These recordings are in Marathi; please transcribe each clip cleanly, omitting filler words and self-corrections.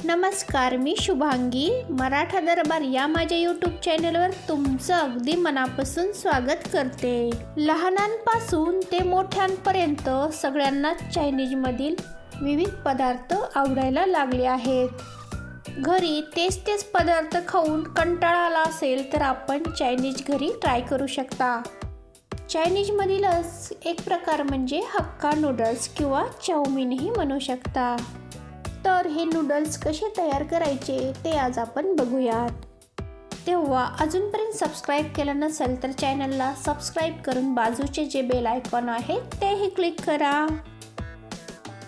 नमस्कार, मी शुभांगी. मराठा दरबार या माझ्या यूट्यूब चॅनलवर तुमचं अगदी मनापासून स्वागत करते. लहानांपासून ते मोठ्यांपर्यंत सगळ्यांना चायनीजमधील विविध पदार्थ आवडायला लागले आहेत. घरी तेच पदार्थ खाऊन कंटाळा आला असेल तर आपण चायनीज घरी ट्राय करू शकता. चायनीजमधीलच एक प्रकार म्हणजे हक्का नूडल्स किंवा चाऊमिनही म्हणू शकता. तर हे नूडल्स कसे तयार करायचे ते आज आपण बघूयात. तेव्हा अजूनपर्यंत सबस्क्राईब केलं नसेल तर चॅनलला सबस्क्राईब करून बाजूचे जे बेल आयकॉन आहे तेही क्लिक करा.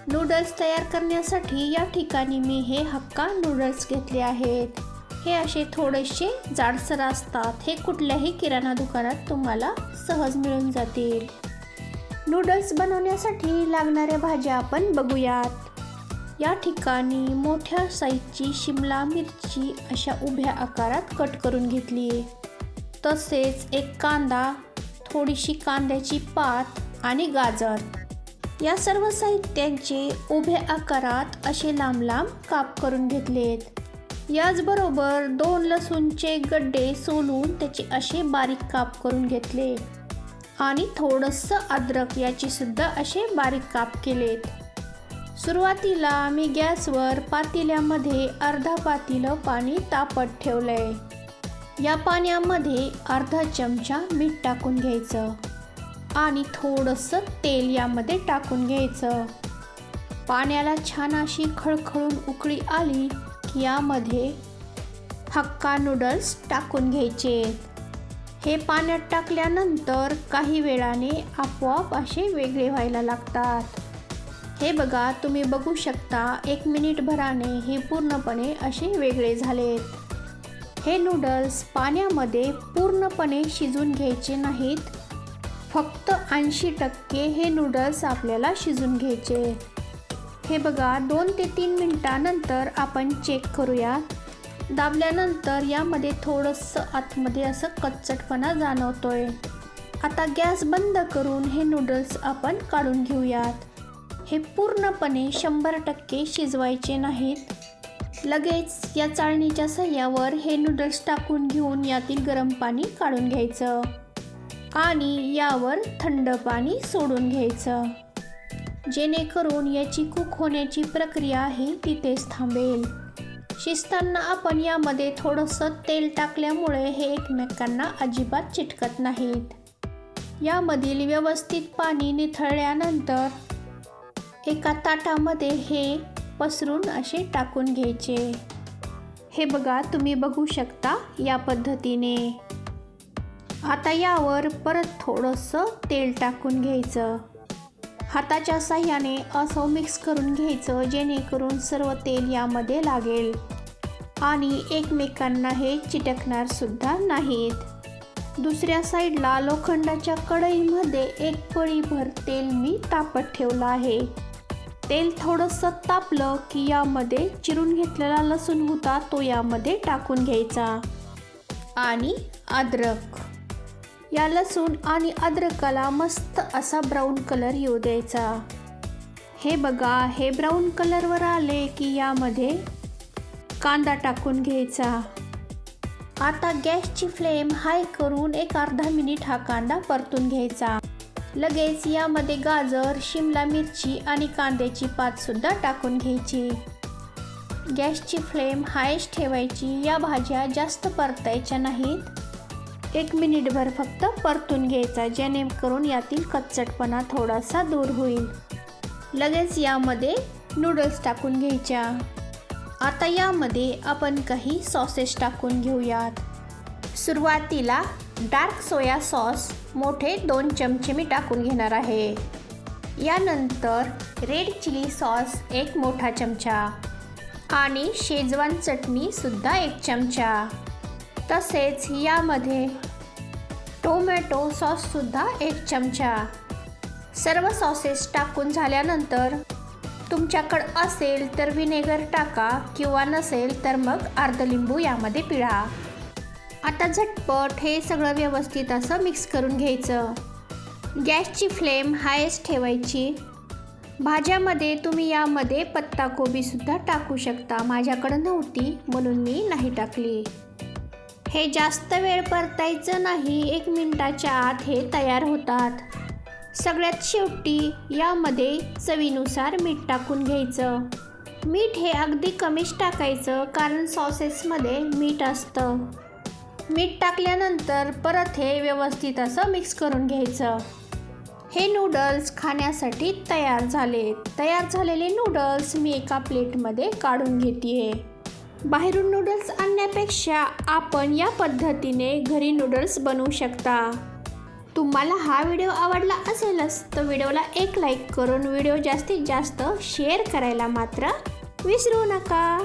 नूडल्स तयार करण्यासाठी या ठिकाणी मी हे हक्का नूडल्स घेतले आहेत. हे असे थोडेसे जाडसर असतात. हे कुठल्याही किराणा दुकानात तुम्हाला सहज मिळून जातील. नूडल्स बनवण्यासाठी लागणाऱ्या भाज्या आपण बघूयात. या ठिकाणी मोठ्या साईजची शिमला मिरची अशा उभ्या आकारात कट करून घेतली. तसेच एक कांदा, थोडीशी कांद्याची पात आणि गाजर या सर्व साहित्यांचे उभ्या आकारात असे लांब लांब काप करून घेतलेत. याचबरोबर 2 लसूणचे गड्डे सोलून त्याचे असे बारीक काप करून घेतले आणि थोडंसं अद्रक याची सुद्धा असे बारीक काप केलेत. सुरुवातीला मी गॅसवर पातेल्यामध्ये अर्धा पातेलं पाणी तापत ठेवलंय. या पाण्यामध्ये अर्धा चमचा मीठ टाकून घ्यायचं आणि थोडंसं तेल यामध्ये टाकून घ्यायचं. पाण्याला छान अशी खळखळून उकळी आली की यामध्ये हक्का नूडल्स टाकून घ्यायचे. हे पाण्यात टाकल्यानंतर काही वेळाने आपोआप असे वेगळे व्हायला लागतात. हे बघा, तुम्ही बघू शकता 1 मिनिटभराने हे पूर्णपणे असे वेगळे झालेत. हे नूडल्स पाण्यामध्ये पूर्णपणे शिजून घ्यायचे नाहीत. फक्त 80% हे नूडल्स आपल्याला शिजून घ्यायचे. हे बघा, 2 ते 3 मिनिटानंतर आपण चेक करूया. दाबल्यानंतर यामध्ये थोडंसं आतमध्ये असं कच्चटपणा जाणवतोय. आता गॅस बंद करून हे नूडल्स आपण काढून घेऊयात. हे पूर्णपणे 100% शिजवायचे नाहीत. लगेच या चाळणीच्या साह्यावर हे नूडल्स टाकून घेऊन यातील गरम पाणी काढून घ्यायचं आणि यावर थंड पाणी सोडून घ्यायचं, जेणेकरून याची कुक होण्याची प्रक्रिया आहे तिथेच थांबेल. शिजताना आपण यामध्ये थोडंसं तेल टाकल्यामुळे हे एकमेकांना अजिबात चिटकत नाहीत. यामधील व्यवस्थित पाणी निथळल्यानंतर एका ताटामध्ये हे पसरून असे टाकून घ्यायचे. हे बघा, तुम्ही बघू शकता या पद्धतीने. आता यावर परत थोडंसं तेल टाकून घ्यायचं. हाताच्या साह्याने असं मिक्स करून घ्यायचं, जेणेकरून सर्व तेल यामध्ये लागेल आणि एकमेकांना हे चिटकणार सुद्धा नाहीत. दुसऱ्या साईडला लोखंडाच्या कढईमध्ये 1 पळीभर तेल मी तापत ठेवलं आहे. तेल थोडंसं तापलं की यामध्ये चिरून घेतलेला लसूण होता तो यामध्ये टाकून घ्यायचा आणि अद्रक. या लसूण आणि अद्रकाला मस्त असा ब्राऊन कलर येऊ द्यायचा. हे बघा, हे ब्राऊन कलरवर आले की यामध्ये कांदा टाकून घ्यायचा. आता गॅसची फ्लेम हाय करून एक अर्धा मिनिट हा कांदा परतून घ्यायचा. लगेच यामध्ये गाजर, शिमला मिरची आणि कांद्याची पात सुद्धा टाकून घ्यायची. गॅसची फ्लेम हायच ठेवायची. या भाज्या जास्त परतायच्या नाहीत. 1 मिनिटभर फक्त परतून घ्यायचा, जेणेकरून यातील कच्चटपणा थोडासा दूर होईल. लगेच यामध्ये नूडल्स टाकून घ्यायच्या. आता यामध्ये आपण काही सॉसेस टाकून घेऊयात. सुरुवातीला डार्क सोया सॉस मोठे 2 चमचे मी टाकून घेणार आहे. यानंतर रेड चिली सॉस 1 मोठा चमचा आणि शेजवान चटणी सुद्धा 1 चमचा. तसेच यामध्ये टोमॅटो सॉस सुद्धा 1 चमचा. सर्व सॉसेस टाकून झाल्यानंतर तुमच्याकडं असेल तर व्हिनेगर टाका किंवा नसेल तर मग अर्ध लिंबू यामध्ये पिळा. आता झटपट हे सगळं व्यवस्थित असं मिक्स करून घ्यायचं. गॅसची फ्लेम हायच ठेवायची भाज्यामध्ये तुम्ही यामध्ये पत्ताकोबीसुद्धा टाकू शकता. माझ्याकडं नव्हती म्हणून मी नाही टाकली. हे जास्त वेळ परतायचं नाही, 1 मिनिटाच्या आत हे तयार होतात. सगळ्यात शेवटी यामध्ये चवीनुसार मीठ टाकून घ्यायचं. मीठ हे अगदी कमीच टाकायचं कारण सॉसेसमध्ये मीठ असतं. मीठ टाकल्यानंतर परत हे व्यवस्थित असं मिक्स करून घ्यायचं. हे नूडल्स खाण्यासाठी तयार झालेत. तयार झालेले नूडल्स मी एका प्लेटमध्ये काढून घेते. बाहेरून नूडल्स आणण्यापेक्षा आपण या पद्धतीने घरी नूडल्स बनवू शकता. तुम्हाला हा व्हिडिओ आवडला असेलच तर व्हिडिओला एक लाईक करून व्हिडिओ जास्तीत जास्त शेअर करायला मात्र विसरू नका.